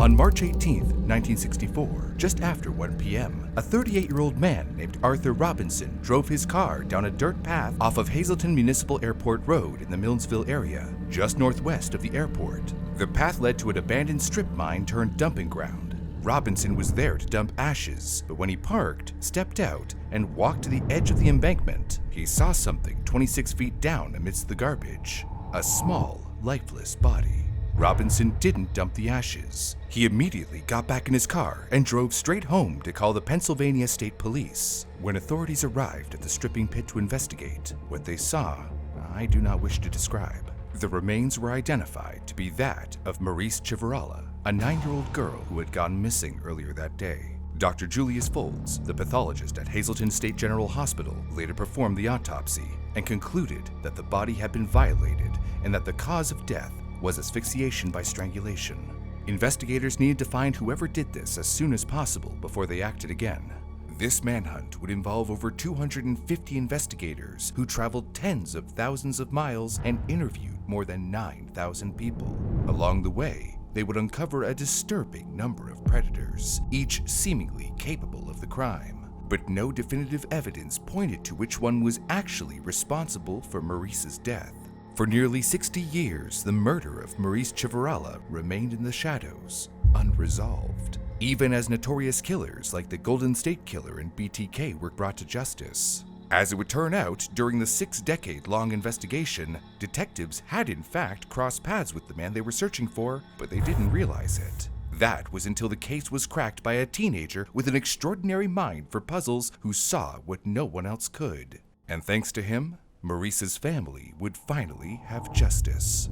On March 18, 1964, just after 1 p.m., a 38-year-old man named Arthur Robinson drove his car down a dirt path off of Hazleton Municipal Airport Road in the Milnesville area, just northwest of the airport. The path led to an abandoned strip mine turned dumping ground. Robinson was there to dump ashes, but when he parked, stepped out, and walked to the edge of the embankment, he saw something 26 feet down amidst the garbage. A small, lifeless body. Robinson didn't dump the ashes. He immediately got back in his car and drove straight home to call the Pennsylvania State Police. When authorities arrived at the stripping pit to investigate, what they saw, I do not wish to describe. The remains were identified to be that of Maurice Chivarala, a 9-year-old girl who had gone missing earlier that day. Dr. Julius Folds, the pathologist at Hazleton State General Hospital, later performed the autopsy and concluded that the body had been violated and that the cause of death was asphyxiation by strangulation. Investigators needed to find whoever did this as soon as possible before they acted again. This manhunt would involve over 250 investigators who traveled tens of thousands of miles and interviewed more than 9,000 people. Along the way, they would uncover a disturbing number of predators, each seemingly capable of the crime. But no definitive evidence pointed to which one was actually responsible for Maurice's death. For nearly 60 years, the murder of Maurice Chivarala remained in the shadows, unresolved, even as notorious killers like the Golden State Killer and BTK were brought to justice. As it would turn out, during the 6-decade-long investigation, detectives had in fact crossed paths with the man they were searching for, but they didn't realize it. That was until the case was cracked by a teenager with an extraordinary mind for puzzles who saw what no one else could. And thanks to him, Maurice's family would finally have justice.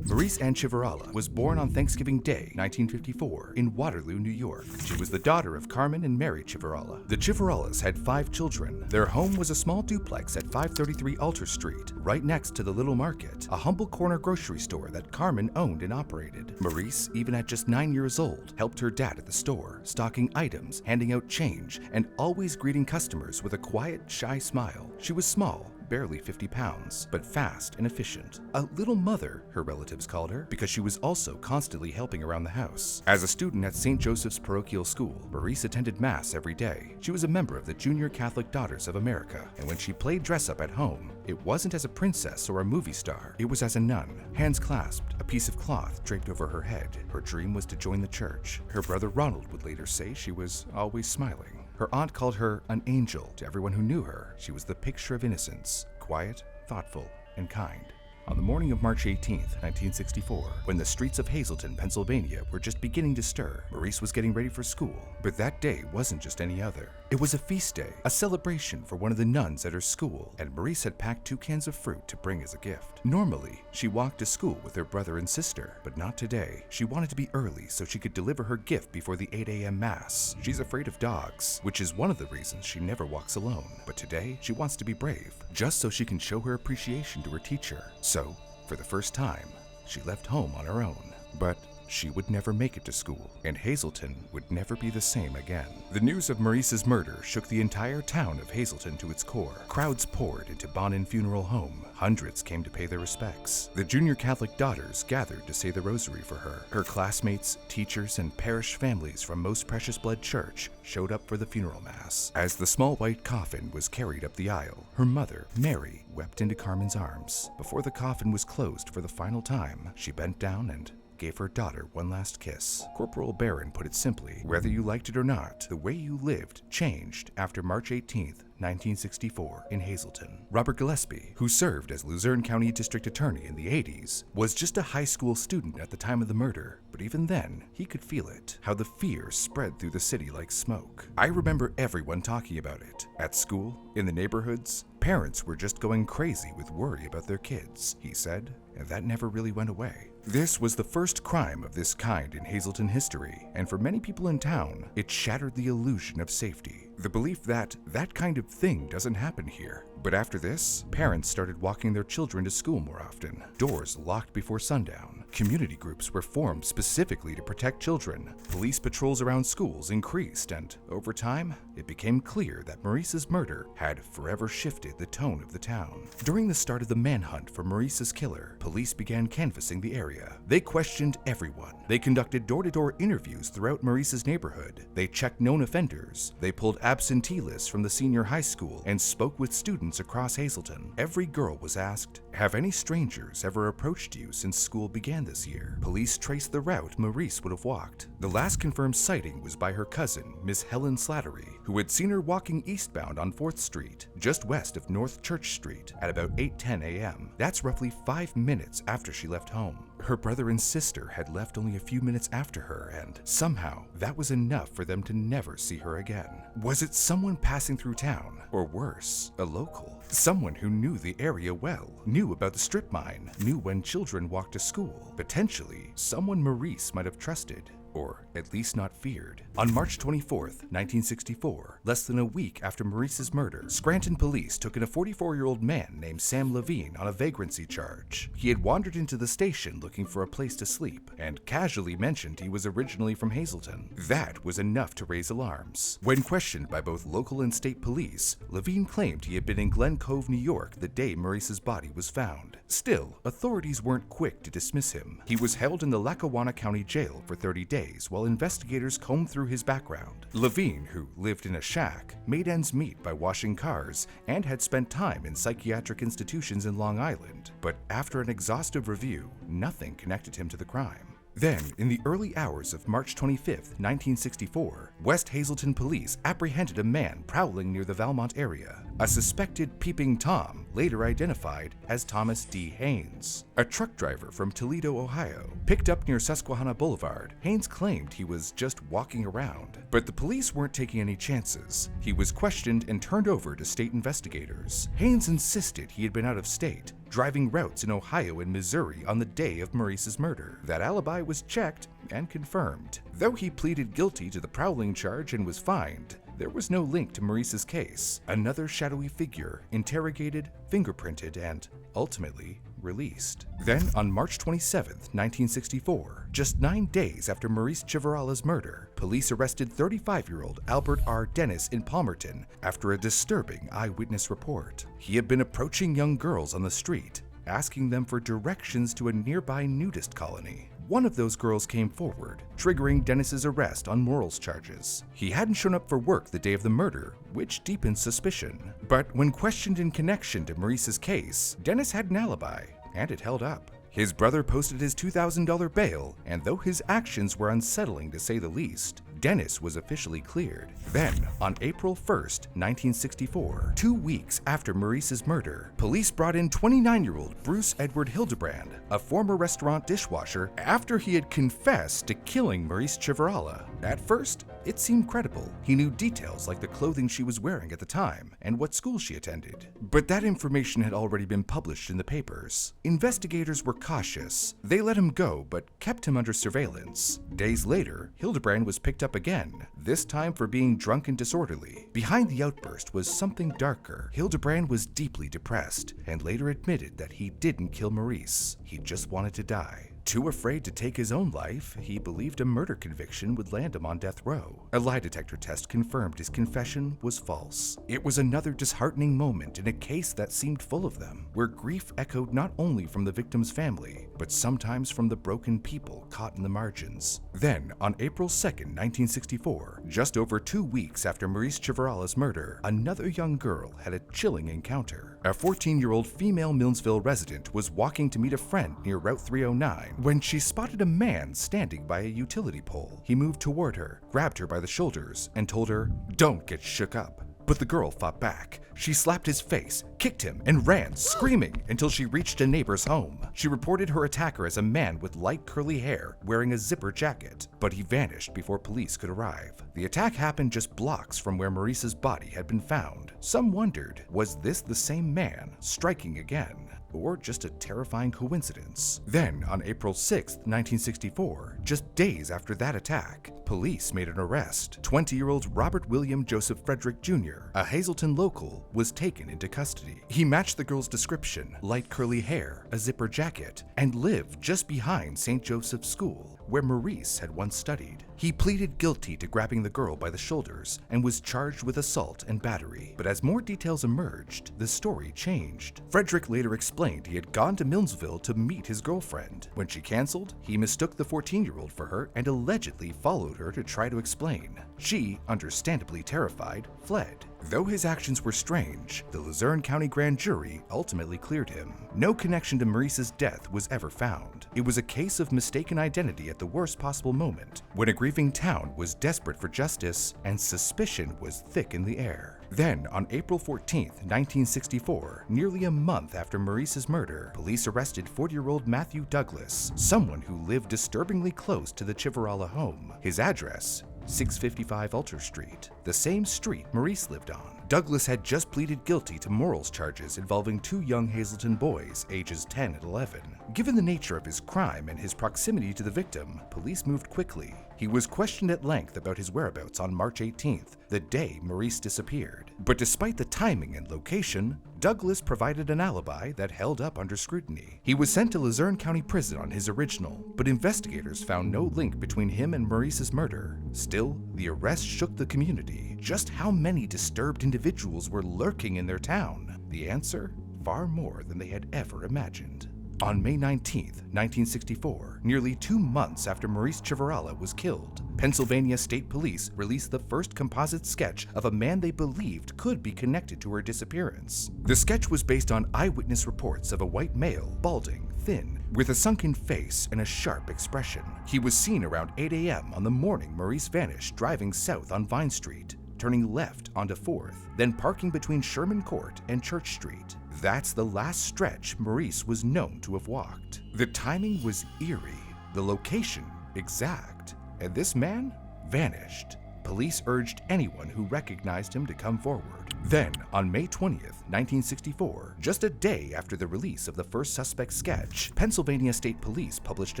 Maurice Ann Chivarala was born on Thanksgiving Day, 1954, in Waterloo, New York. She was the daughter of Carmen and Merrey Chivarala. The Chivaralas had 5 children. Their home was a small duplex at 533 Alter Street, right next to the Little Market, a humble corner grocery store that Carmen owned and operated. Maurice, even at just 9 years old, helped her dad at the store, stocking items, handing out change, and always greeting customers with a quiet, shy smile. She was small, barely 50 pounds, but fast and efficient. A little mother, her relatives called her, because she was also constantly helping around the house. As a student at St. Joseph's Parochial School, Maurice attended Mass every day. She was a member of the Junior Catholic Daughters of America, and when she played dress-up at home, it wasn't as a princess or a movie star. It was as a nun, hands clasped, a piece of cloth draped over her head. Her dream was to join the church. Her brother Ronald would later say she was always smiling. Her aunt called her an angel to everyone who knew her. She was the picture of innocence, quiet, thoughtful, and kind. On the morning of March 18, 1964, when the streets of Hazleton, Pennsylvania were just beginning to stir, Maurice was getting ready for school. But that day wasn't just any other. It was a feast day, a celebration for one of the nuns at her school, and Maurice had packed 2 cans of fruit to bring as a gift. Normally, she walked to school with her brother and sister, but not today. She wanted to be early so she could deliver her gift before the 8 a.m. Mass. She's afraid of dogs, which is one of the reasons she never walks alone. But today, she wants to be brave, just so she can show her appreciation to her teacher. So, for the first time, she left home on her own. But she would never make it to school, and Hazleton would never be the same again. The news of Maurice's murder shook the entire town of Hazleton to its core. Crowds poured into Bonin Funeral Home. Hundreds came to pay their respects. The Junior Catholic Daughters gathered to say the rosary for her. Her classmates, teachers, and parish families from Most Precious Blood Church showed up for the funeral mass. As the small white coffin was carried up the aisle, her mother, Merrey, wept into Carmen's arms. Before the coffin was closed for the final time, she bent down and gave her daughter one last kiss. Corporal Barron put it simply, whether you liked it or not, the way you lived changed after March 18th, 1964 in Hazleton. Robert Gillespie, who served as Luzerne County District Attorney in the 80s, was just a high school student at the time of the murder, but even then, he could feel it, how the fear spread through the city like smoke. I remember everyone talking about it. At school, in the neighborhoods, parents were just going crazy with worry about their kids, he said, and that never really went away. This was the first crime of this kind in Hazleton history, and for many people in town, it shattered the illusion of safety. The belief that that kind of thing doesn't happen here. But after this, parents started walking their children to school more often, doors locked before sundown. Community groups were formed specifically to protect children. Police patrols around schools increased, and over time, it became clear that Maurice's murder had forever shifted the tone of the town. During the start of the manhunt for Maurice's killer, police began canvassing the area. They questioned everyone. They conducted door-to-door interviews throughout Maurice's neighborhood. They checked known offenders. They pulled absentee lists from the senior high school and spoke with students across Hazleton. Every girl was asked, "Have any strangers ever approached you since school began this year?" Police traced the route Maurice would have walked. The last confirmed sighting was by her cousin, Miss Helen Slattery, who had seen her walking eastbound on 4th Street, just west of North Church Street, at about 8:10 a.m. That's roughly 5 minutes after she left home. Her brother and sister had left only a few minutes after her, and somehow that was enough for them to never see her again. Was it someone passing through town? Or worse, a local? Someone who knew the area well, knew about the strip mine, knew when children walked to school. Potentially, someone Maurice might have trusted, or at least not feared. On March 24th, 1964, less than a week after Maurice's murder, Scranton police took in a 44-year-old man named Sam Levine on a vagrancy charge. He had wandered into the station looking for a place to sleep, and casually mentioned he was originally from Hazleton. That was enough to raise alarms. When questioned by both local and state police, Levine claimed he had been in Glen Cove, New York the day Maurice's body was found. Still, authorities weren't quick to dismiss him. He was held in the Lackawanna County Jail for 30 days while investigators combed through his background. Levine, who lived in a shack, made ends meet by washing cars and had spent time in psychiatric institutions in Long Island. But after an exhaustive review, nothing connected him to the crime. Then, in the early hours of March 25, 1964, West Hazleton police apprehended a man prowling near the Valmont area. A suspected peeping Tom, later identified as Thomas D. Haynes. A truck driver from Toledo, Ohio. Picked up near Susquehanna Boulevard, Haynes claimed he was just walking around. But the police weren't taking any chances. He was questioned and turned over to state investigators. Haynes insisted he had been out of state, driving routes in Ohio and Missouri on the day of Maurice's murder. That alibi was checked and confirmed. Though he pleaded guilty to the prowling charge and was fined, there was no link to Maurice's case. Another shadowy figure, interrogated, fingerprinted, and ultimately released. Then, on March 27, 1964, just 9 days after Maurice Chivarala's murder, police arrested 35-year-old Albert R. Dennis in Palmerton after a disturbing eyewitness report. He had been approaching young girls on the street, asking them for directions to a nearby nudist colony. One of those girls came forward, triggering Dennis's arrest on morals charges. He hadn't shown up for work the day of the murder, which deepened suspicion. But when questioned in connection to Maurice's case, Dennis had an alibi, and it held up. His brother posted his $2,000 bail, and though his actions were unsettling to say the least, Dennis was officially cleared. Then, on April 1st, 1964, 2 weeks after Maurice's murder, police brought in 29-year-old Bruce Edward Hildebrand, a former restaurant dishwasher, after he had confessed to killing Maurice Chivarala. At first, it seemed credible. He knew details like the clothing she was wearing at the time and what school she attended. But that information had already been published in the papers. Investigators were cautious. They let him go, but kept him under surveillance. Days later, Hildebrand was picked up again, this time for being drunk and disorderly. Behind the outburst was something darker. Hildebrand was deeply depressed and later admitted that he didn't kill Maurice. He just wanted to die. Too afraid to take his own life, he believed a murder conviction would land him on death row. A lie detector test confirmed his confession was false. It was another disheartening moment in a case that seemed full of them, where grief echoed not only from the victim's family, but sometimes from the broken people caught in the margins. Then, on April 2nd, 1964, just over 2 weeks after Maurice Chivarala's murder, another young girl had a chilling encounter. A 14-year-old female Milnesville resident was walking to meet a friend near Route 309 when she spotted a man standing by a utility pole. He moved toward her, grabbed her by the shoulders, and told her, "Don't get shook up." But the girl fought back. She slapped his face, kicked him, and ran, screaming, until she reached a neighbor's home. She reported her attacker as a man with light curly hair wearing a zipper jacket, but he vanished before police could arrive. The attack happened just blocks from where Maurice's body had been found. Some wondered, was this the same man striking again? or just a terrifying coincidence? Then, on April 6, 1964, just days after that attack, police made an arrest. 20-year-old Robert William Joseph Frederick Jr., a Hazleton local, was taken into custody. He matched the girl's description: light curly hair, a zipper jacket, and lived just behind St. Joseph's School, where Maurice had once studied. He pleaded guilty to grabbing the girl by the shoulders and was charged with assault and battery. But as more details emerged, the story changed. Frederick later explained he had gone to Milnesville to meet his girlfriend. When she canceled, he mistook the 14-year-old for her and allegedly followed her to try to explain. She, understandably terrified, fled. Though his actions were strange, the Luzerne County Grand Jury ultimately cleared him. No connection to Maurice's death was ever found. It was a case of mistaken identity at the worst possible moment, when a grieving town was desperate for justice and suspicion was thick in the air. Then, on April 14, 1964, nearly a month after Maurice's murder, police arrested 40-year-old Matthew Douglas, someone who lived disturbingly close to the Chivarala home. His address: 655 Alter Street, the same street Maurice lived on. Douglas had just pleaded guilty to morals charges involving two young Hazleton boys, ages 10 and 11. Given the nature of his crime and his proximity to the victim, police moved quickly. He was questioned at length about his whereabouts on March 18th, the day Maurice disappeared. But despite the timing and location, Douglas provided an alibi that held up under scrutiny. He was sent to Luzerne County Prison on his original, but investigators found no link between him and Maurice's murder. Still, the arrest shook the community. Just how many disturbed individuals were lurking in their town? The answer? Far more than they had ever imagined. On May 19, 1964, nearly 2 months after Maurice Chivarala was killed, Pennsylvania State Police released the first composite sketch of a man they believed could be connected to her disappearance. The sketch was based on eyewitness reports of a white male, balding, thin, with a sunken face and a sharp expression. He was seen around 8 a.m. on the morning Maurice vanished, driving south on Vine Street, turning left onto 4th, then parking between Sherman Court and Church Street. That's the last stretch Maurice was known to have walked. The timing was eerie, the location exact, and this man vanished. Police urged anyone who recognized him to come forward. Then, on May 20th, 1964, just a day after the release of the first suspect sketch, Pennsylvania State Police published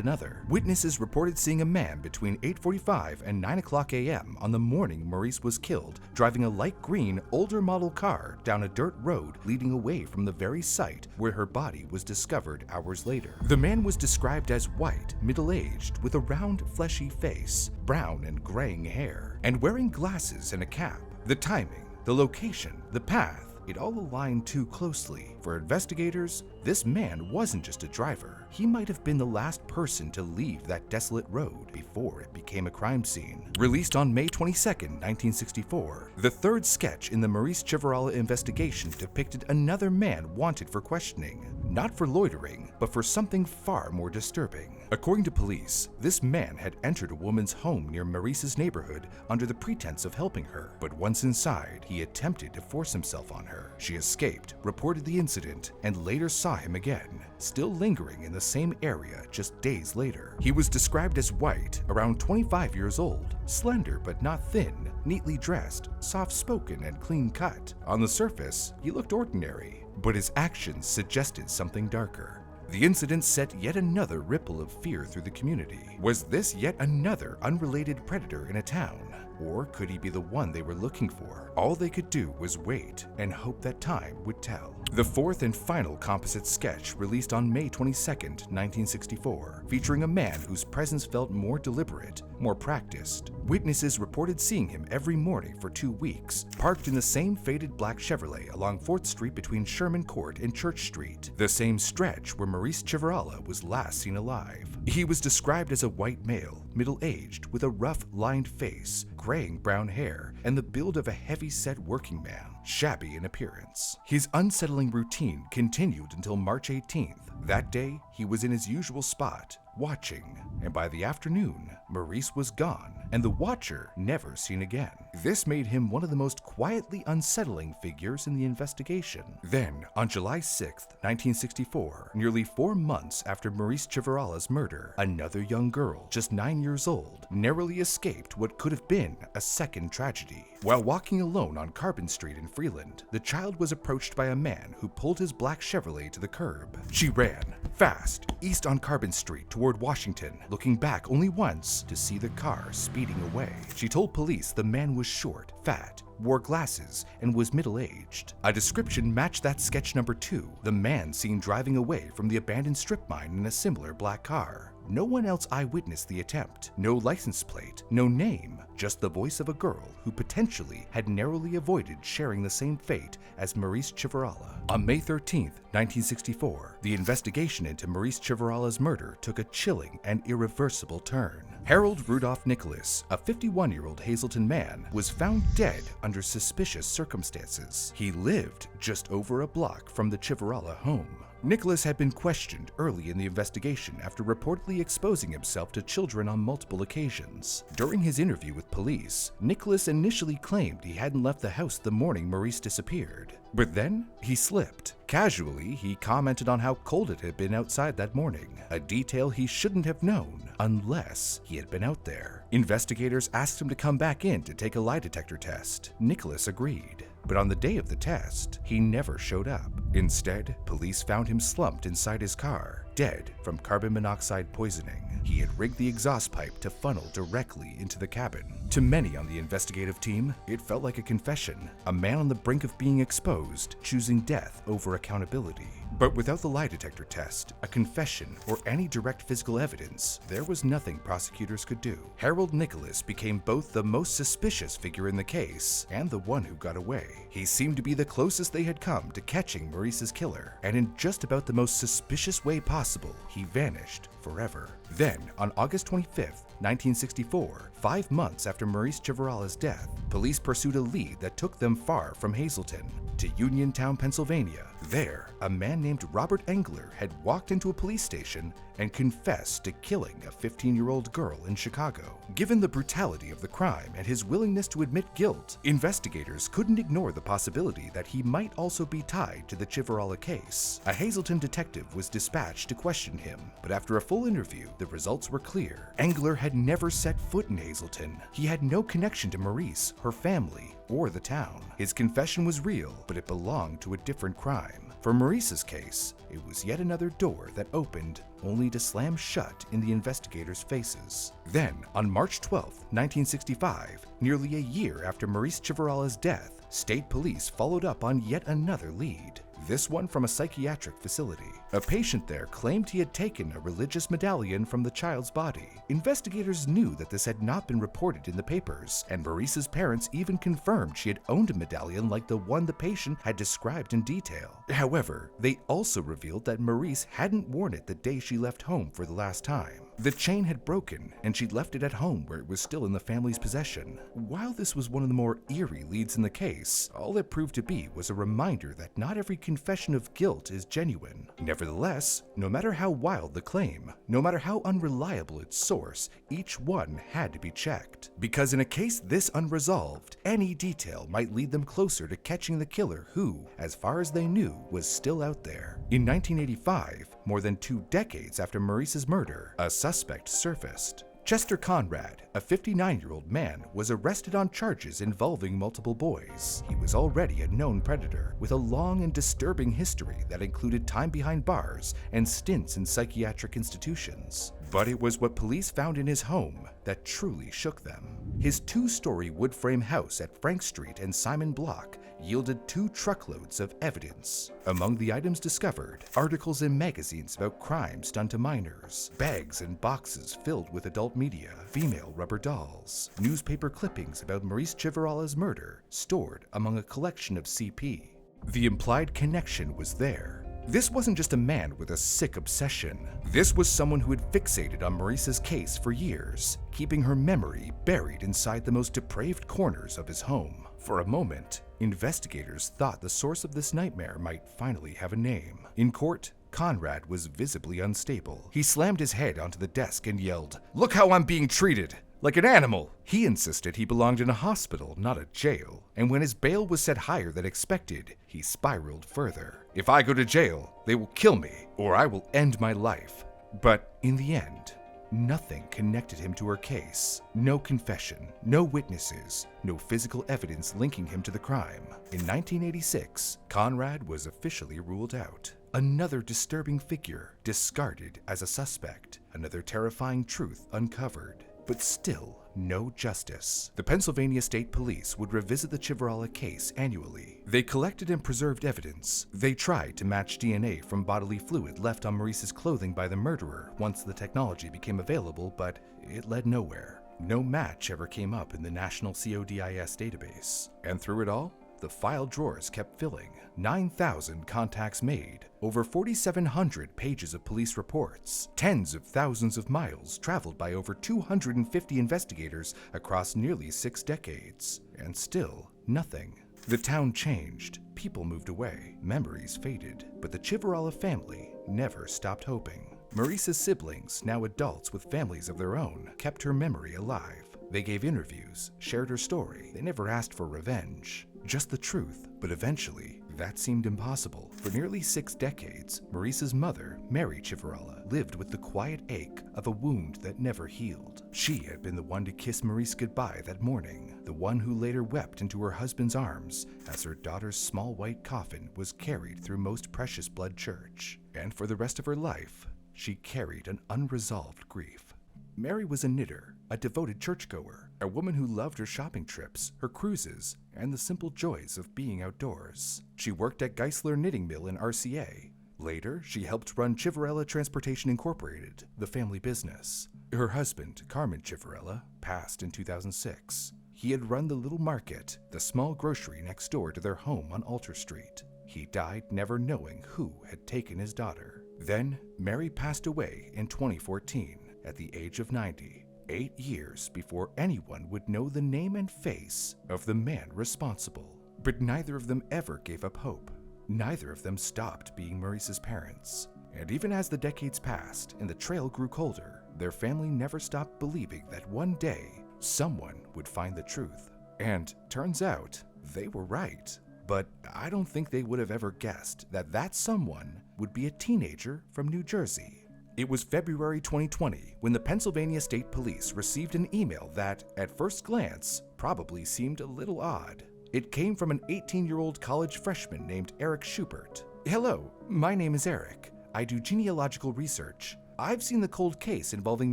another. Witnesses reported seeing a man between 8:45 and 9 o'clock a.m. on the morning Maurice was killed, driving a light green, older model car down a dirt road leading away from the very site where her body was discovered hours later. The man was described as white, middle-aged, with a round, fleshy face, brown and graying hair, and wearing glasses and a cap. The timing, the location, the path, it all aligned too closely. For investigators, this man wasn't just a driver. He might have been the last person to leave that desolate road before it became a crime scene. Released on May 22, 1964, the third sketch in the Maurice Chivarala investigation depicted another man wanted for questioning, not for loitering, but for something far more disturbing. According to police, this man had entered a woman's home near Maurice's neighborhood under the pretense of helping her, but once inside, he attempted to force himself on her. She escaped, reported the incident, and later saw him again, still lingering in the same area just days later. He was described as white, around 25 years old, slender but not thin, neatly dressed, soft-spoken and clean-cut. On the surface, he looked ordinary, but his actions suggested something darker. The incident set yet another ripple of fear through the community. Was this yet another unrelated predator in a town? Or could he be the one they were looking for? All they could do was wait and hope that time would tell. The fourth and final composite sketch released on May 22, 1964, featuring a man whose presence felt more deliberate, more practiced. Witnesses reported seeing him every morning for 2 weeks, parked in the same faded black Chevrolet along 4th Street between Sherman Court and Church Street, the same stretch where Maurice Chivarala was last seen alive. He was described as a white male, middle-aged, with a rough, lined face, graying brown hair, and the build of a heavy-set working man, shabby in appearance. His unsettling routine continued until March 18th. That day, he was in his usual spot, watching, and by the afternoon, Maurice was gone, and the watcher never seen again. This made him one of the most quietly unsettling figures in the investigation. Then, on July 6, 1964, nearly 4 months after Maurice Chivarala's murder, another young girl, just 9 years old, narrowly escaped what could have been a second tragedy. While walking alone on Carbon Street in Freeland, the child was approached by a man who pulled his black Chevrolet to the curb. She ran, fast, east on Carbon Street toward Washington, looking back only once to see the car speeding away. She told police the man was short, fat, wore glasses, and was middle-aged. A description matched that sketch number 2, the man seen driving away from the abandoned strip mine in a similar black car. No one else eyewitnessed the attempt. No license plate, no name, just the voice of a girl who potentially had narrowly avoided sharing the same fate as Maurice Chivarala. On May 13, 1964, the investigation into Maurice Chivarala's murder took a chilling and irreversible turn. Harold Rudolph Nicholas, a 51-year-old Hazleton man, was found dead under suspicious circumstances. He lived just over a block from the Chivarala home. Nicholas had been questioned early in the investigation after reportedly exposing himself to children on multiple occasions. During his interview with police, Nicholas initially claimed he hadn't left the house the morning Maurice disappeared. But then, he slipped. Casually, he commented on how cold it had been outside that morning, a detail he shouldn't have known unless he had been out there. Investigators asked him to come back in to take a lie detector test. Nicholas agreed. But on the day of the test, he never showed up. Instead, police found him slumped inside his car, dead from carbon monoxide poisoning. He had rigged the exhaust pipe to funnel directly into the cabin. To many on the investigative team, it felt like a confession, a man on the brink of being exposed, choosing death over accountability. But without the lie detector test, a confession, or any direct physical evidence, there was nothing prosecutors could do. Harold Nicholas became both the most suspicious figure in the case and the one who got away. He seemed to be the closest they had come to catching Maurice's killer, and in just about the most suspicious way possible, he vanished forever. Then, on August 25th, 1964, 5 months after Maurice Chivarala's death, police pursued a lead that took them far from Hazleton to Uniontown, Pennsylvania. There, a man named Robert Engler had walked into a police station and confessed to killing a 15-year-old girl in Chicago. Given the brutality of the crime and his willingness to admit guilt, investigators couldn't ignore the possibility that he might also be tied to the Chivarala case. A Hazleton detective was dispatched to question him, but after a full interview, the results were clear. Engler had never set foot in Hazleton. He had no connection to Maurice, her family, or the town. His confession was real, but it belonged to a different crime. For Maurice's case, it was yet another door that opened only to slam shut in the investigators' faces. Then, on March 12, 1965, nearly a year after Maurice Chivarala's death, state police followed up on yet another lead. This one from a psychiatric facility. A patient there claimed he had taken a religious medallion from the child's body. Investigators knew that this had not been reported in the papers, and Maurice's parents even confirmed she had owned a medallion like the one the patient had described in detail. However, they also revealed that Maurice hadn't worn it the day she left home for the last time. The chain had broken, and she'd left it at home where it was still in the family's possession. While this was one of the more eerie leads in the case, all it proved to be was a reminder that not every confession of guilt is genuine. Nevertheless, no matter how wild the claim, no matter how unreliable its source, each one had to be checked. Because in a case this unresolved, any detail might lead them closer to catching the killer who, as far as they knew, was still out there. In 1985, more than 2 decades after Maurice's murder, a suspect surfaced. Chester Conrad, a 59-year-old man, was arrested on charges involving multiple boys. He was already a known predator, with a long and disturbing history that included time behind bars and stints in psychiatric institutions. But it was what police found in his home that truly shook them. His 2-story wood frame house at Frank Street and Simon Block yielded 2 truckloads of evidence. Among the items discovered, articles in magazines about crimes done to minors, bags and boxes filled with adult media, female rubber dolls, newspaper clippings about Maurice Chivarala's murder stored among a collection of CP. The implied connection was there. This wasn't just a man with a sick obsession. This was someone who had fixated on Maurice's case for years, keeping her memory buried inside the most depraved corners of his home. For a moment, investigators thought the source of this nightmare might finally have a name. In court, Conrad was visibly unstable. He slammed his head onto the desk and yelled, "Look how I'm being treated! Like an animal!" He insisted he belonged in a hospital, not a jail, and when his bail was set higher than expected, he spiraled further. "If I go to jail, they will kill me, or I will end my life." But in the end, nothing connected him to her case. No confession, no witnesses, no physical evidence linking him to the crime. In 1986, Conrad was officially ruled out. Another disturbing figure discarded as a suspect. Another terrifying truth uncovered. But still, no justice. The Pennsylvania State Police would revisit the Civarella case annually. They collected and preserved evidence. They tried to match DNA from bodily fluid left on Maurice's clothing by the murderer once the technology became available, but it led nowhere. No match ever came up in the National CODIS database. And through it all, the file drawers kept filling. 9,000 contacts made, over 4,700 pages of police reports, tens of thousands of miles traveled by over 250 investigators across nearly 6 decades, and still nothing. The town changed, people moved away, memories faded, but the Civarella family never stopped hoping. Maurice's siblings, now adults with families of their own, kept her memory alive. They gave interviews, shared her story. They never asked for revenge, just the truth. But eventually, that seemed impossible. For nearly 6 decades, Maurice's mother, Merrey Civarella, lived with the quiet ache of a wound that never healed. She had been the one to kiss Maurice goodbye that morning, the one who later wept into her husband's arms as her daughter's small white coffin was carried through Most Precious Blood Church. And for the rest of her life, she carried an unresolved grief. Merrey was a knitter, a devoted churchgoer, a woman who loved her shopping trips, her cruises, and the simple joys of being outdoors. She worked at Geisler Knitting Mill in RCA. Later, she helped run Civarella Transportation Incorporated, the family business. Her husband, Carmen Civarella, passed in 2006. He had run the Little Market, the small grocery next door to their home on Alter Street. He died never knowing who had taken his daughter. Then, Merrey passed away in 2014. At the age of 90, 8 years before anyone would know the name and face of the man responsible. But neither of them ever gave up hope. Neither of them stopped being Maurice's parents. And even as the decades passed and the trail grew colder, their family never stopped believing that one day someone would find the truth. And turns out, they were right. But I don't think they would have ever guessed that that someone would be a teenager from New Jersey. It was February 2020 when the Pennsylvania State Police received an email that, at first glance, probably seemed a little odd. It came from an 18-year-old college freshman named Eric Schubert. "Hello, my name is Eric. I do genealogical research. I've seen the cold case involving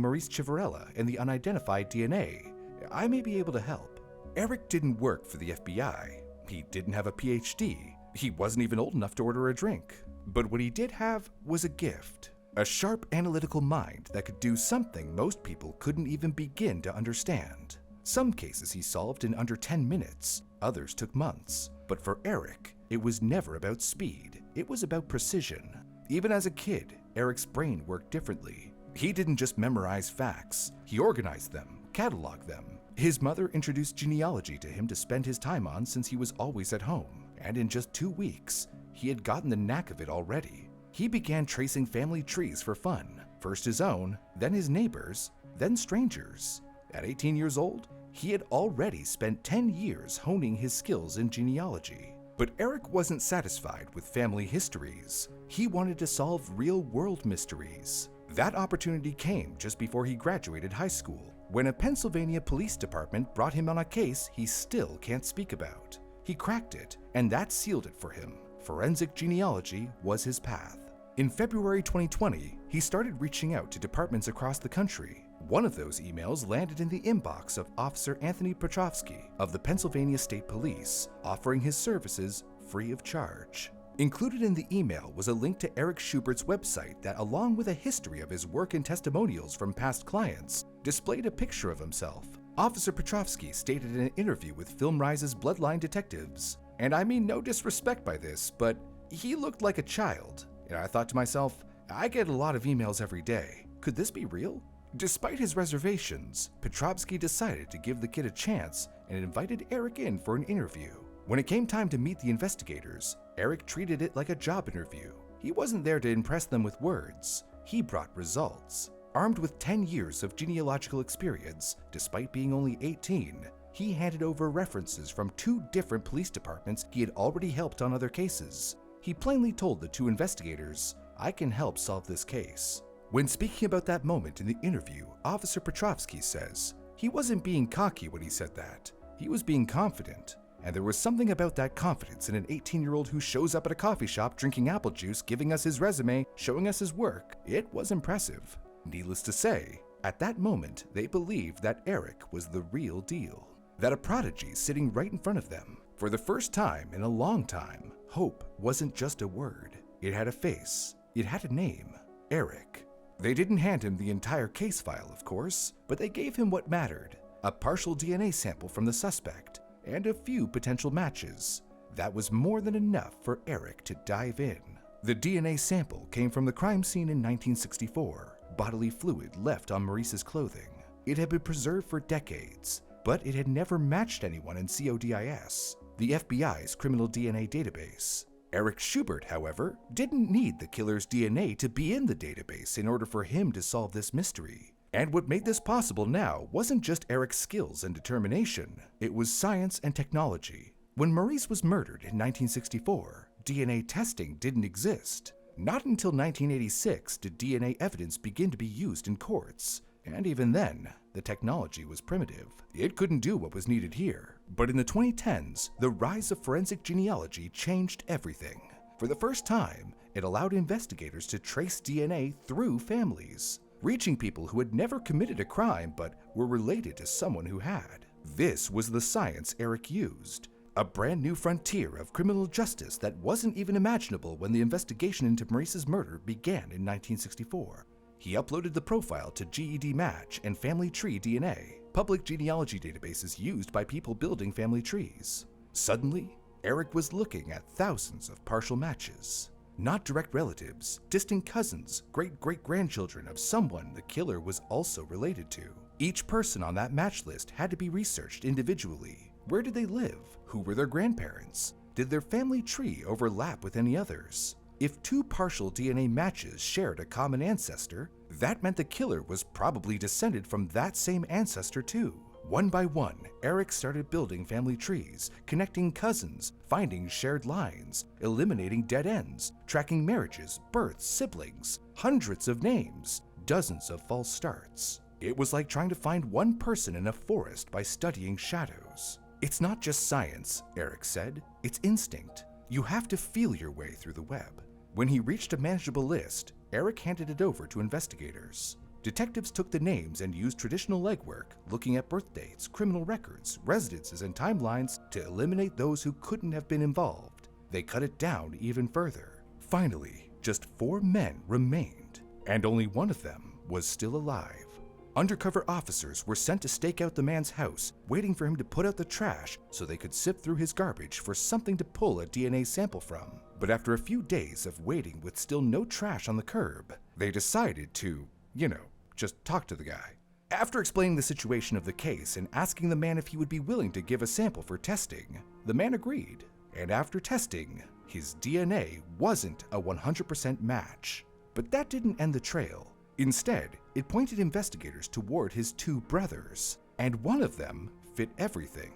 Maurice Civarella and the unidentified DNA. I may be able to help." Eric didn't work for the FBI. He didn't have a PhD. He wasn't even old enough to order a drink. But what he did have was a gift. A sharp analytical mind that could do something most people couldn't even begin to understand. Some cases he solved in under 10 minutes, others took months. But for Eric, it was never about speed, it was about precision. Even as a kid, Eric's brain worked differently. He didn't just memorize facts, he organized them, cataloged them. His mother introduced genealogy to him to spend his time on since he was always at home. And in just 2 weeks, he had gotten the knack of it already. He began tracing family trees for fun, first his own, then his neighbors, then strangers. At 18 years old, he had already spent 10 years honing his skills in genealogy. But Eric wasn't satisfied with family histories. He wanted to solve real-world mysteries. That opportunity came just before he graduated high school, when a Pennsylvania police department brought him on a case he still can't speak about. He cracked it, and that sealed it for him. Forensic genealogy was his path. In February 2020, he started reaching out to departments across the country. One of those emails landed in the inbox of Officer Anthony Petrovsky of the Pennsylvania State Police, offering his services free of charge. Included in the email was a link to Eric Schubert's website that, along with a history of his work and testimonials from past clients, displayed a picture of himself. Officer Petrovsky stated in an interview with FilmRise's Bloodline Detectives, and I mean no disrespect by this, but he looked like a child. And I thought to myself, I get a lot of emails every day. Could this be real? Despite his reservations, Petrovsky decided to give the kid a chance and invited Eric in for an interview. When it came time to meet the investigators, Eric treated it like a job interview. He wasn't there to impress them with words, he brought results. Armed with 10 years of genealogical experience, despite being only 18, he handed over references from 2 different police departments he had already helped on other cases. He plainly told the 2 investigators, "I can help solve this case." When speaking about that moment in the interview, Officer Petrovsky says, he wasn't being cocky when he said that. He was being confident. And there was something about that confidence in an 18-year-old who shows up at a coffee shop drinking apple juice, giving us his resume, showing us his work. It was impressive. Needless to say, at that moment, they believed that Eric was the real deal. That a prodigy sitting right in front of them. For the first time in a long time, hope wasn't just a word. It had a face. It had a name. Eric. They didn't hand him the entire case file, of course, but they gave him what mattered. A partial DNA sample from the suspect, and a few potential matches. That was more than enough for Eric to dive in. The DNA sample came from the crime scene in 1964, bodily fluid left on Maurice's clothing. It had been preserved for decades, but it had never matched anyone in CODIS, the FBI's criminal DNA database. Eric Schubert, however, didn't need the killer's DNA to be in the database in order for him to solve this mystery. And what made this possible now wasn't just Eric's skills and determination, it was science and technology. When Maurice was murdered in 1964, DNA testing didn't exist. Not until 1986 did DNA evidence begin to be used in courts, and even then, the technology was primitive. It couldn't do what was needed here. But in the 2010s, the rise of forensic genealogy changed everything. For the first time, it allowed investigators to trace DNA through families, reaching people who had never committed a crime but were related to someone who had. This was the science Eric used, a brand new frontier of criminal justice that wasn't even imaginable when the investigation into Maurice's murder began in 1964. He uploaded the profile to GED Match and Family Tree DNA, public genealogy databases used by people building family trees. Suddenly, Eric was looking at thousands of partial matches. Not direct relatives, distant cousins, great-great-grandchildren of someone the killer was also related to. Each person on that match list had to be researched individually. Where did they live? Who were their grandparents? Did their family tree overlap with any others? If 2 partial DNA matches shared a common ancestor, that meant the killer was probably descended from that same ancestor too. One by one, Eric started building family trees, connecting cousins, finding shared lines, eliminating dead ends, tracking marriages, births, siblings, hundreds of names, dozens of false starts. It was like trying to find one person in a forest by studying shadows. It's not just science, Eric said, it's instinct. You have to feel your way through the web. When he reached a manageable list, Eric handed it over to investigators. Detectives took the names and used traditional legwork, looking at birth dates, criminal records, residences, and timelines to eliminate those who couldn't have been involved. They cut it down even further. Finally, just 4 men remained, and only one of them was still alive. Undercover officers were sent to stake out the man's house, waiting for him to put out the trash so they could sift through his garbage for something to pull a DNA sample from. But after a few days of waiting with still no trash on the curb, they decided to, just talk to the guy. After explaining the situation of the case and asking the man if he would be willing to give a sample for testing, the man agreed. And after testing, his DNA wasn't a 100% match. But that didn't end the trail. Instead, it pointed investigators toward his 2 brothers, and one of them fit everything.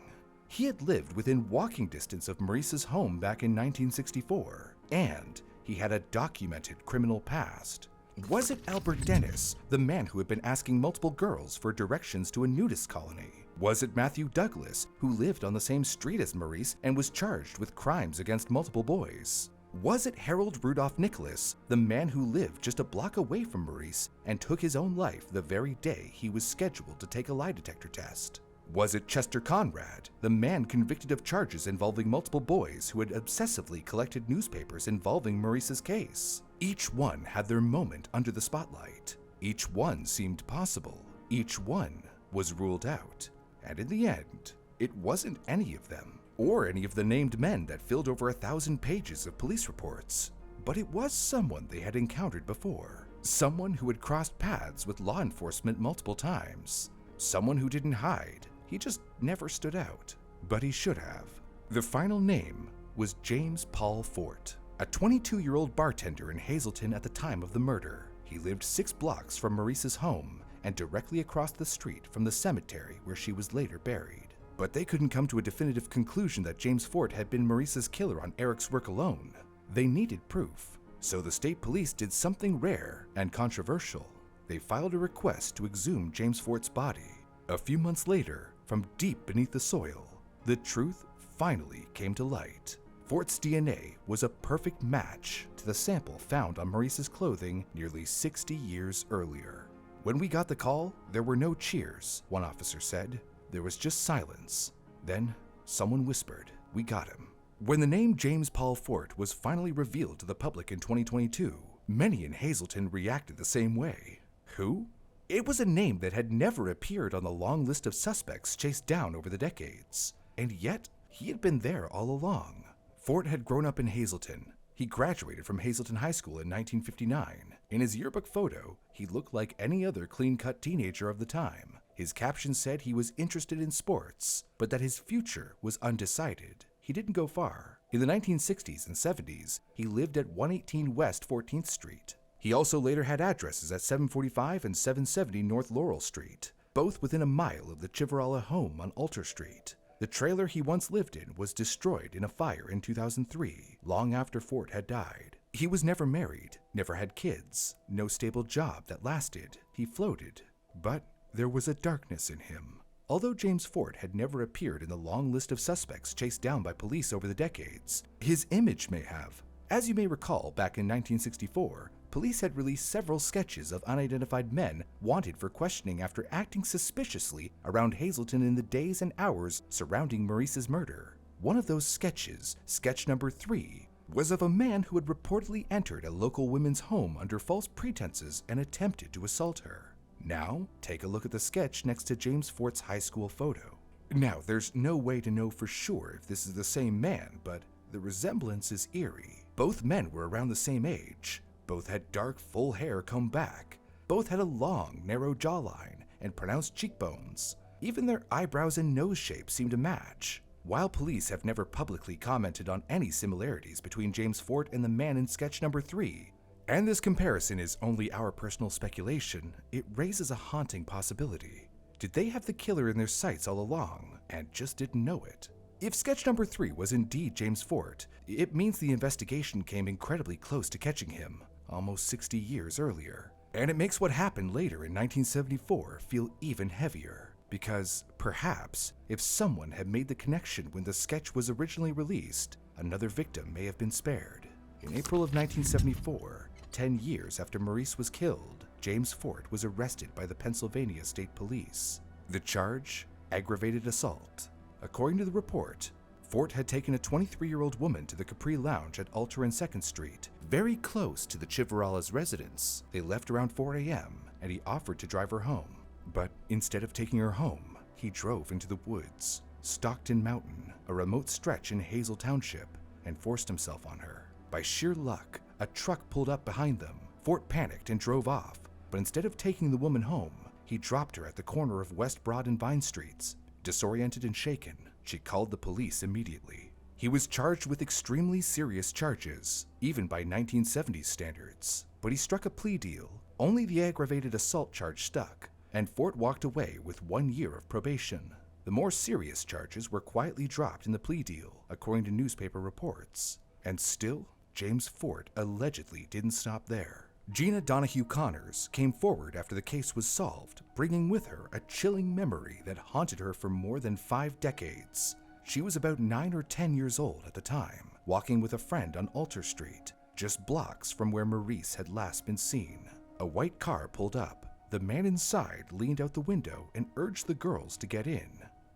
He had lived within walking distance of Maurice's home back in 1964, and he had a documented criminal past. Was it Albert Dennis, the man who had been asking multiple girls for directions to a nudist colony? Was it Matthew Douglas, who lived on the same street as Maurice and was charged with crimes against multiple boys? Was it Harold Rudolph Nicholas, the man who lived just a block away from Maurice and took his own life the very day he was scheduled to take a lie detector test? Was it Chester Conrad, the man convicted of charges involving multiple boys who had obsessively collected newspapers involving Maurice's case? Each one had their moment under the spotlight. Each one seemed possible. Each one was ruled out. And in the end, it wasn't any of them, or any of the named men that filled over 1,000 pages of police reports. But it was someone they had encountered before. Someone who had crossed paths with law enforcement multiple times. Someone who didn't hide. He just never stood out. But he should have. The final name was James Paul Fort. a 22-year-old bartender in Hazleton at the time of the murder. He lived 6 blocks from Maurice's home and directly across the street from the cemetery where she was later buried. But they couldn't come to a definitive conclusion that James Fort had been Maurice's killer on Eric's work alone. They needed proof. So the state police did something rare and controversial. They filed a request to exhume James Fort's body. A few months later, from deep beneath the soil, the truth finally came to light. Fort's DNA was a perfect match to the sample found on Maurice's clothing nearly 60 years earlier. When we got the call, there were no cheers, one officer said. There was just silence. Then, someone whispered, "We got him." When the name James Paul Fort was finally revealed to the public in 2022, many in Hazleton reacted the same way. Who? It was a name that had never appeared on the long list of suspects chased down over the decades. And yet, he had been there all along. Fort had grown up in Hazleton. He graduated from Hazleton High School in 1959. In his yearbook photo, he looked like any other clean-cut teenager of the time. His caption said he was interested in sports, but that his future was undecided. He didn't go far. In the 1960s and 70s, he lived at 118 West 14th Street. He also later had addresses at 745 and 770 North Laurel Street, both within a mile of the Chivarala home on Alter Street. The trailer he once lived in was destroyed in a fire in 2003, long after Fort had died. He was never married, never had kids, no stable job that lasted. He floated, but there was a darkness in him. Although James Fort had never appeared in the long list of suspects chased down by police over the decades, his image may have. As you may recall, back in 1964, police had released several sketches of unidentified men wanted for questioning after acting suspiciously around Hazleton in the days and hours surrounding Maurice's murder. One of those sketches, sketch number 3, was of a man who had reportedly entered a local women's home under false pretenses and attempted to assault her. Now, take a look at the sketch next to James Fort's high school photo. Now, there's no way to know for sure if this is the same man, but the resemblance is eerie. Both men were around the same age. Both had dark, full hair combed back. Both had a long, narrow jawline and pronounced cheekbones. Even their eyebrows and nose shape seemed to match. While police have never publicly commented on any similarities between James Fort and the man in sketch number 3, and this comparison is only our personal speculation, it raises a haunting possibility. Did they have the killer in their sights all along and just didn't know it? If sketch number 3 was indeed James Fort, it means the investigation came incredibly close to catching him, almost 60 years earlier. And it makes what happened later in 1974 feel even heavier, because perhaps if someone had made the connection when the sketch was originally released, another victim may have been spared. In April of 1974, 10 years after Maurice was killed, James Fort was arrested by the Pennsylvania State Police. The charge? Aggravated assault. According to the report, Fort had taken a 23-year-old woman to the Capri Lounge at Alter and 2nd Street, very close to the Chivarala's residence. They left around 4 a.m., and he offered to drive her home. But instead of taking her home, he drove into the woods, Stockton Mountain, a remote stretch in Hazel Township, and forced himself on her. By sheer luck, a truck pulled up behind them. Fort panicked and drove off, but instead of taking the woman home, he dropped her at the corner of West Broad and Vine Streets. Disoriented and shaken, she called the police immediately. He was charged with extremely serious charges, even by 1970s standards, but he struck a plea deal. Only the aggravated assault charge stuck, and Fort walked away with 1 year of probation. The more serious charges were quietly dropped in the plea deal, according to newspaper reports. And still, James Fort allegedly didn't stop there. Gina Donahue Connors came forward after the case was solved, bringing with her a chilling memory that haunted her for more than 5 decades. She was about 9 or 10 years old at the time, walking with a friend on Alter Street, just blocks from where Maurice had last been seen. A white car pulled up. The man inside leaned out the window and urged the girls to get in.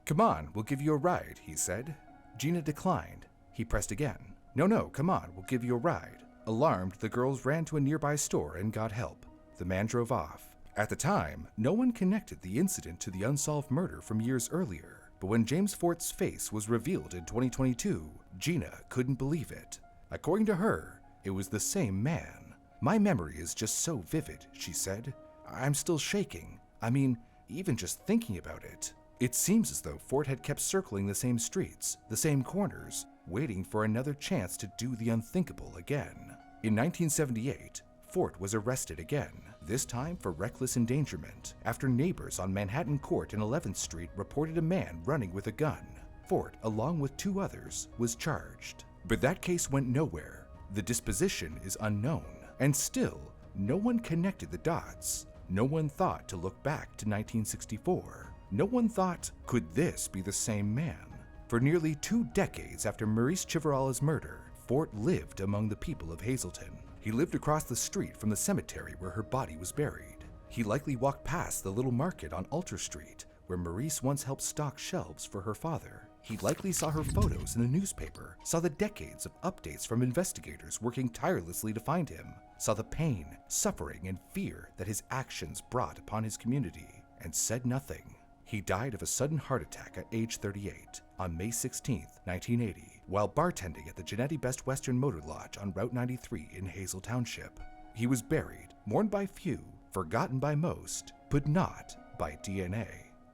"Come on, we'll give you a ride," he said. Gina declined. He pressed again. No, come on, we'll give you a ride." Alarmed, the girls ran to a nearby store and got help. The man drove off. At the time, no one connected the incident to the unsolved murder from years earlier. But when James Fort's face was revealed in 2022, Gina couldn't believe it. According to her, it was the same man. "My memory is just so vivid," she said. "I'm still shaking. I mean, even just thinking about it." It seems as though Fort had kept circling the same streets, the same corners, waiting for another chance to do the unthinkable again. In 1978, Fort was arrested again, this time for reckless endangerment, after neighbors on Manhattan Court and 11th Street reported a man running with a gun. Fort, along with 2 others, was charged. But that case went nowhere. The disposition is unknown, and still, no one connected the dots. No one thought to look back to 1964. No one thought, could this be the same man? For nearly 2 decades after Maurice Chivarala's murder, Fort lived among the people of Hazleton. He lived across the street from the cemetery where her body was buried. He likely walked past the little market on Alter Street, where Maurice once helped stock shelves for her father. He likely saw her photos in the newspaper, saw the decades of updates from investigators working tirelessly to find him, saw the pain, suffering, and fear that his actions brought upon his community, and said nothing. He died of a sudden heart attack at age 38 on May 16, 1980, while bartending at the Genetti Best Western Motor Lodge on Route 93 in Hazel Township. He was buried, mourned by few, forgotten by most, but not by DNA.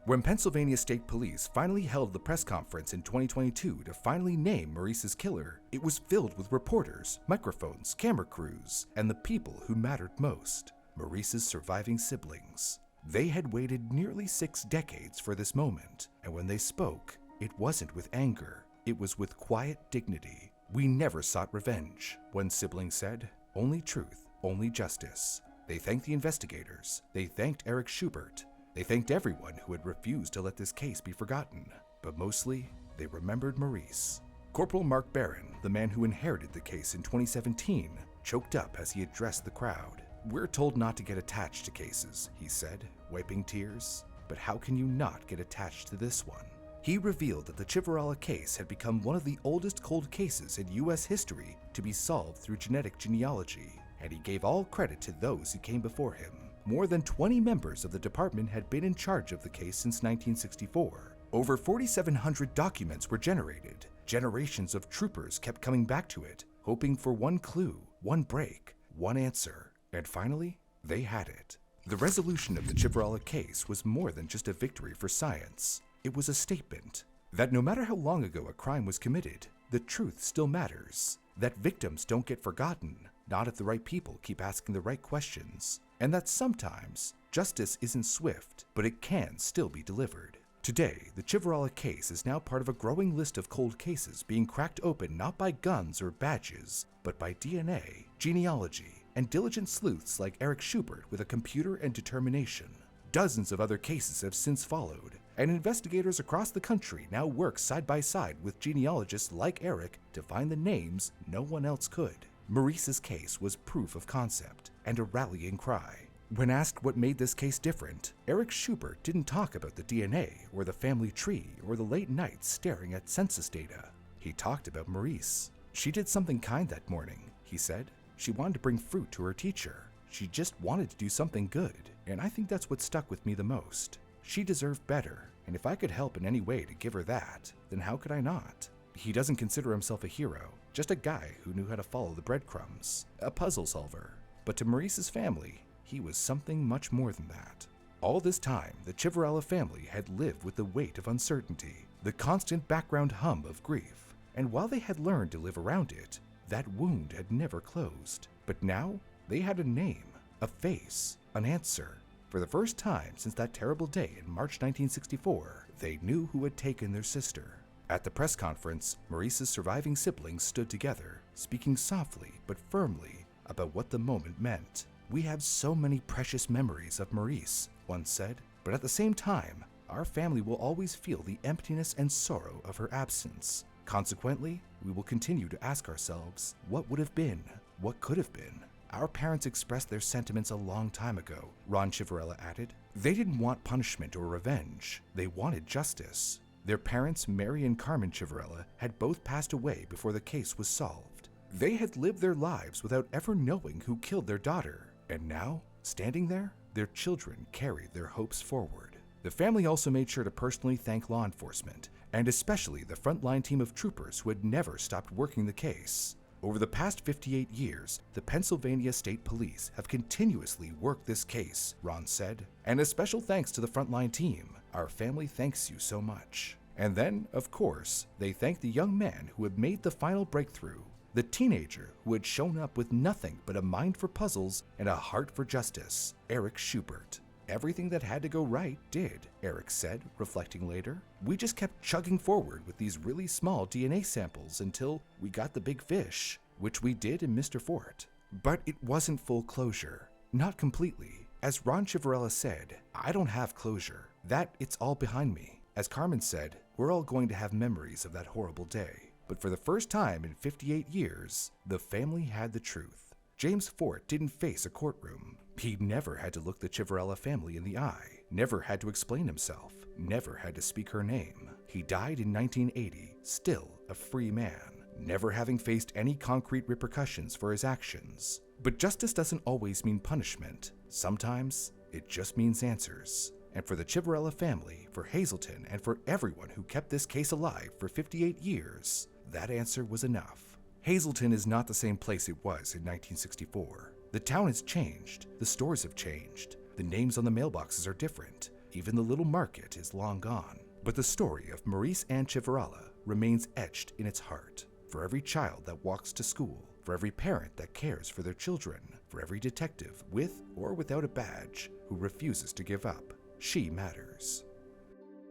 When Pennsylvania State Police finally held the press conference in 2022 to finally name Maurice's killer, it was filled with reporters, microphones, camera crews, and the people who mattered most, Maurice's surviving siblings. They had waited nearly 6 decades for this moment, and when they spoke, it wasn't with anger, it was with quiet dignity. "We never sought revenge," one sibling said. "Only truth, only justice." They thanked the investigators, they thanked Eric Schubert, they thanked everyone who had refused to let this case be forgotten, but mostly, they remembered Maurice. Corporal Mark Barron, the man who inherited the case in 2017, choked up as he addressed the crowd. "We're told not to get attached to cases," he said, wiping tears. "But how can you not get attached to this one?" He revealed that the Chivarala case had become one of the oldest cold cases in U.S. history to be solved through genetic genealogy, and he gave all credit to those who came before him. More than 20 members of the department had been in charge of the case since 1964. Over 4,700 documents were generated. Generations of troopers kept coming back to it, hoping for one clue, one break, one answer. And finally, they had it. The resolution of the Chivarala case was more than just a victory for science. It was a statement that no matter how long ago a crime was committed, the truth still matters. That victims don't get forgotten, not if the right people keep asking the right questions. And that sometimes, justice isn't swift, but it can still be delivered. Today, the Chivarala case is now part of a growing list of cold cases being cracked open not by guns or badges, but by DNA, genealogy, and diligent sleuths like Eric Schubert with a computer and determination. Dozens of other cases have since followed, and investigators across the country now work side by side with genealogists like Eric to find the names no one else could. Maurice's case was proof of concept and a rallying cry. When asked what made this case different, Eric Schubert didn't talk about the DNA or the family tree or the late nights staring at census data. He talked about Maurice. "She did something kind that morning," he said. "She wanted to bring fruit to her teacher. She just wanted to do something good, and I think that's what stuck with me the most. She deserved better, and if I could help in any way to give her that, then how could I not?" He doesn't consider himself a hero, just a guy who knew how to follow the breadcrumbs, a puzzle solver. But to Maurice's family, he was something much more than that. All this time, the Chivarala family had lived with the weight of uncertainty, the constant background hum of grief, and while they had learned to live around it, that wound had never closed. But now, they had a name, a face, an answer. For the first time since that terrible day in March 1964, they knew who had taken their sister. At the press conference, Maurice's surviving siblings stood together, speaking softly but firmly about what the moment meant. "We have so many precious memories of Maurice," one said, "but at the same time, our family will always feel the emptiness and sorrow of her absence. Consequently, we will continue to ask ourselves, what would have been? What could have been? Our parents expressed their sentiments a long time ago," Ron Chivarala added. "They didn't want punishment or revenge. They wanted justice. Their parents, Merrey and Carmen Chivarala, had both passed away before the case was solved. They had lived their lives without ever knowing who killed their daughter. And now, standing there, their children carried their hopes forward." The family also made sure to personally thank law enforcement, and especially the frontline team of troopers who had never stopped working the case. Over the past 58 years, the Pennsylvania State Police have continuously worked this case, Ron said. "And a special thanks to the frontline team. Our family thanks you so much." And then, of course, they thanked the young man who had made the final breakthrough, the teenager who had shown up with nothing but a mind for puzzles and a heart for justice, Eric Schubert. Everything that had to go right did, Eric said, reflecting later. We just kept chugging forward with these really small DNA samples until we got the big fish, which we did in Mr. Fort. But it wasn't full closure. Not completely. As Ron Chivarella said, I don't have closure. That it's all behind me. As Carmen said, we're all going to have memories of that horrible day. But for the first time in 58 years, the family had the truth. James Fort didn't face a courtroom. He never had to look the Chivarella family in the eye, never had to explain himself, never had to speak her name. He died in 1980, still a free man, never having faced any concrete repercussions for his actions. But justice doesn't always mean punishment. Sometimes it just means answers. And for the Chivarella family, for Hazleton, and for everyone who kept this case alive for 58 years, that answer was enough. Hazleton is not the same place it was in 1964. The town has changed, the stores have changed, the names on the mailboxes are different, even the little market is long gone. But the story of Maurice Ann Chivarella remains etched in its heart. For every child that walks to school, for every parent that cares for their children, for every detective with or without a badge who refuses to give up, she matters.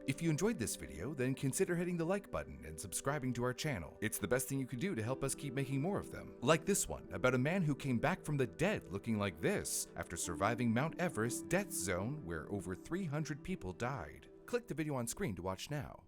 If you enjoyed this video, then consider hitting the like button and subscribing to our channel. It's the best thing you can do to help us keep making more of them. Like this one, about a man who came back from the dead looking like this after surviving Mount Everest's death zone where over 300 people died. Click the video on screen to watch now.